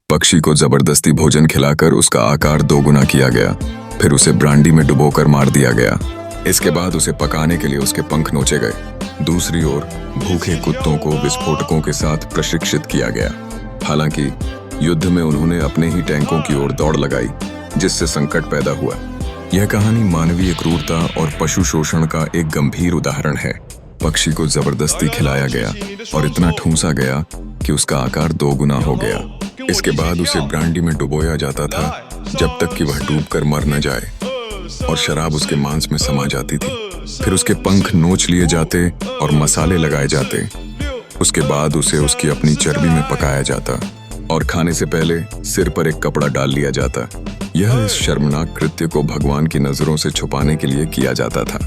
पक्षी को जबरदस्ती भोजन खिलाकर उसका आकार दोगुना किया गया। फिर उसे ब्रांडी में डुबोकर मार दिया गया। इसके बाद उसे पकाने के लिए उसके पंख नोचे गए। दूसरी ओर भूखे कुत्तों को विस्फोटकों के साथ प्रशिक्षित किया गया। हालांकि युद्ध में उन्होंने अपने ही टैंकों की ओर दौड़ लगाई, जिससे संकट पैदा हुआ। यह कहानी मानवीय क्रूरता और पशु शोषण का एक गंभीर उदाहरण है। पक्षी को जबरदस्ती खिलाया गया और इतना ठूंसा गया कि उसका आकार दोगुना हो गया। इसके बाद उसे ब्रांडी में डुबोया जाता था जब तक कि वह डूबकर मर न जाए और शराब उसके मांस में समा जाती थी। फिर उसके पंख नोच लिए जाते और मसाले लगाए जाते। उसके बाद उसे उसकी अपनी चर्बी में पकाया जाता और खाने से पहले सिर पर एक कपड़ा डाल लिया जाता। यह इस शर्मनाक कृत्य को भगवान की नजरों से छुपाने के लिए किया जाता था।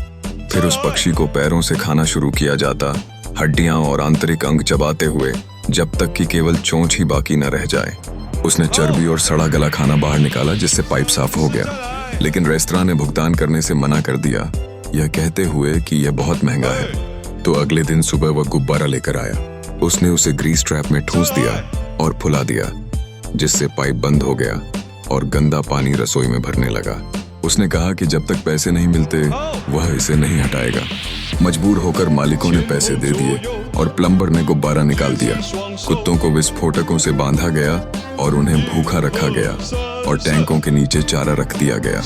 फिर उस पक्षी को पैरों से खाना शुरू किया जाता, हड्डियां और आंतरिक अंग चबाते हुए, जब तक कि केवल चोंच ही बाकी न रह जाए। उसने चर्बी और सड़ा गला खाना बाहर निकाला, जिससे पाइप साफ हो गया। लेकिन रेस्तरां ने भुगतान करने से मना कर दिया, यह कहते हुए कि यह बहुत महंगा है। तो अगले दिन सुबह वह गुब्बारा लेकर आया। उसने उसे ग्रीस ट्रैप में ठूंस दिया और फुला दिया, जिससे पाइप बंद हो गया और गंदा पानी रसोई में भरने लगा। उसने कहा कि जब तक पैसे नहीं मिलते वह इसे नहीं हटाएगा। मजबूर होकर मालिकों ने पैसे दे दिए और प्लम्बर ने गुब्बारा निकाल दिया। कुत्तों को विस्फोटकों से बांधा गया और उन्हें भूखा रखा गया और टैंकों के नीचे चारा रख दिया गया।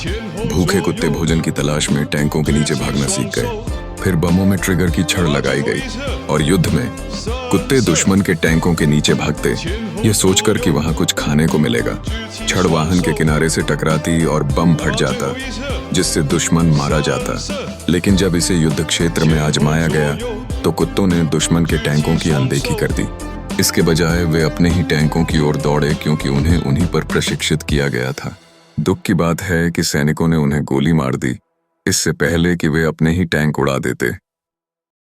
भूखे कुत्ते भोजन की तलाश में टैंकों के नीचे भागना सीख गए। फिर बमों में ट्रिगर की छड़ लगाई गई और युद्ध में कुत्ते दुश्मन के टैंकों के नीचे भागते, ये सोचकर कि वहां कुछ खाने को मिलेगा। छड़ वाहन के किनारे से टकराती और बम फट जाता, जिससे दुश्मन मारा जाता। लेकिन जब इसे युद्ध क्षेत्र में आजमाया गया तो कुत्तों ने दुश्मन के टैंकों की अनदेखी कर दी। इसके बजाय वे अपने ही टैंकों की ओर दौड़े, क्योंकि उन्हें उन्हीं पर प्रशिक्षित किया गया था। दुख की बात है कि सैनिकों ने उन्हें गोली मार दी, इससे पहले कि वे अपने ही टैंक उड़ा देते।